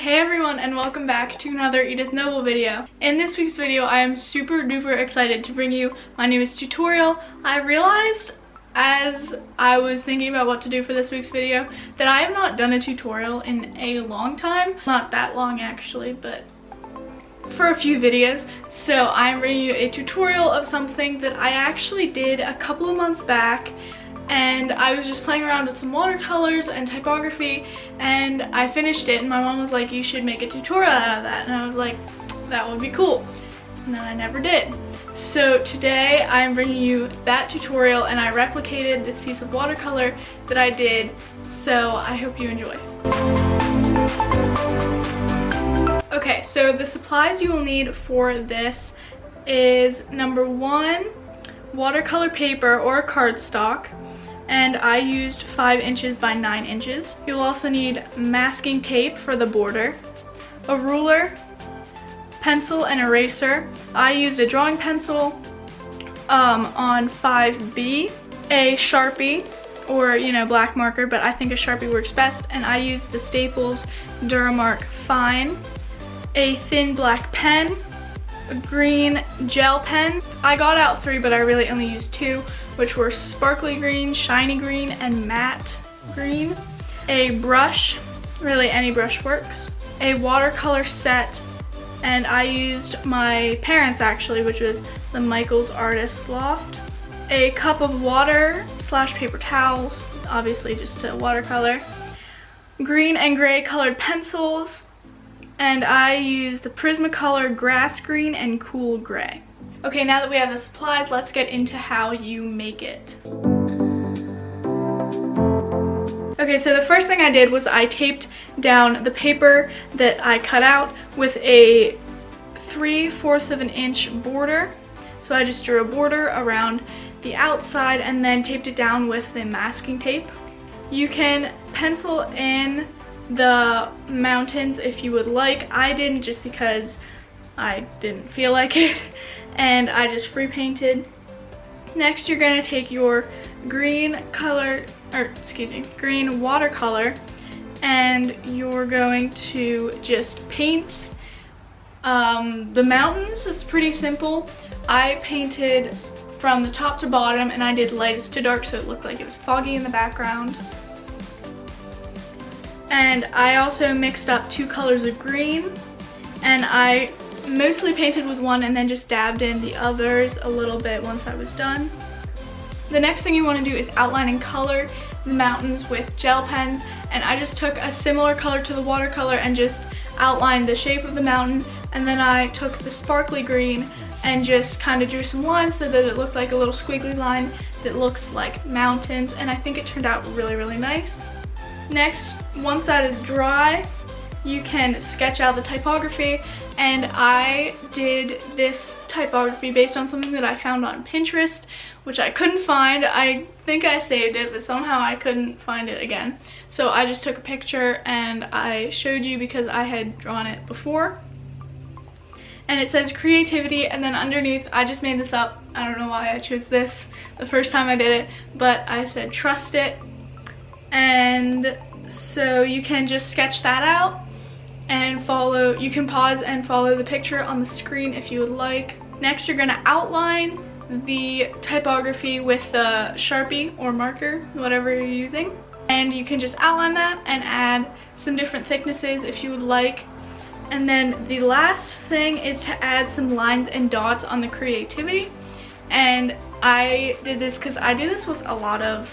Hey everyone, and welcome back to another Edith Noble video. In this week's video, I am super duper excited to bring you my newest tutorial. I realized as I was thinking about what to do for this week's video that I have not done a tutorial in a long time. Not that long actually, but for a few videos. So I'm bringing you a tutorial of something that I actually did a couple of months back, and I was just playing around with some watercolors and typography, and I finished it, and my mom was like, you should make a tutorial out of that, and I was like, that would be cool, and then I never did. So today I'm bringing you that tutorial, and I replicated this piece of watercolor that I did, so I hope you enjoy. Okay, so the supplies you will need for this is number 1, watercolor paper or cardstock, and I used 5 inches by 9 inches. You'll also need masking tape for the border, a ruler, pencil and eraser. I used a drawing pencil on 5B, a Sharpie, or black marker, but I think a Sharpie works best, and I used the Staples Duramark Fine, a thin black pen, a green gel pen. I got out 3, but I really only used 2, which were sparkly green, shiny green, and matte green. A brush, really any brush works. A watercolor set, and I used my parents' actually, which was the Michaels Artist Loft. A cup of water / paper towels, obviously just to watercolor. Green and gray colored pencils, and I used the Prismacolor Grass Green and Cool Gray. Okay, now that we have the supplies, let's get into how you make it. Okay, so the first thing I did was I taped down the paper that I cut out with a 3/4 of an inch border. So I just drew a border around the outside and then taped it down with the masking tape. You can pencil in the mountains if you would like. I didn't, just because I didn't feel like it, and I just free painted. Next, you're going to take your green watercolor, and you're going to just paint the mountains. It's pretty simple. I painted from the top to bottom, and I did lightest to dark so it looked like it was foggy in the background. And I also mixed up 2 colors of green, and I mostly painted with one and then just dabbed in the others a little bit once I was done. The next thing you want to do is outline and color the mountains with gel pens, and I just took a similar color to the watercolor and just outlined the shape of the mountain, and then I took the sparkly green and just kind of drew some lines so that it looked like a little squiggly line that looks like mountains, and I think it turned out really, really nice. Next, once that is dry, you can sketch out the typography, and I did this typography based on something that I found on Pinterest, which I couldn't find. I think I saved it, but somehow I couldn't find it again. So I just took a picture and I showed you because I had drawn it before. And it says creativity, and then underneath, I just made this up. I don't know why I chose this the first time I did it, but I said trust it. And so you can just sketch that out and follow. You can pause and follow the picture on the screen if you would like. Next, you're gonna outline the typography with the Sharpie or marker, whatever you're using. And you can just outline that and add some different thicknesses if you would like. And then the last thing is to add some lines and dots on the creativity. And I did this because I do this with a lot of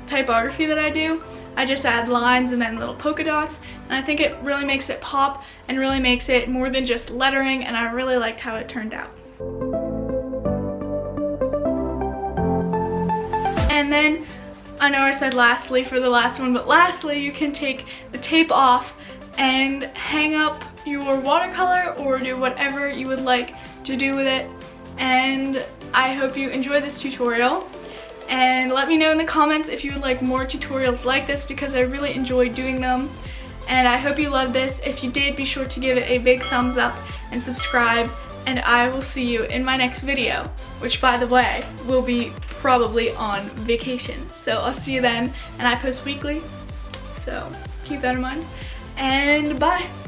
typography that I do. I just add lines and then little polka dots, and I think it really makes it pop and really makes it more than just lettering, and I really liked how it turned out. And then, I know I said lastly for the last one, but lastly you can take the tape off and hang up your watercolor or do whatever you would like to do with it. And I hope you enjoy this tutorial. And let me know in the comments if you would like more tutorials like this, because I really enjoy doing them. And I hope you loved this. If you did, be sure to give it a big thumbs up and subscribe. And I will see you in my next video, which, by the way, will be probably on vacation. So I'll see you then, and I post weekly, so keep that in mind. And bye!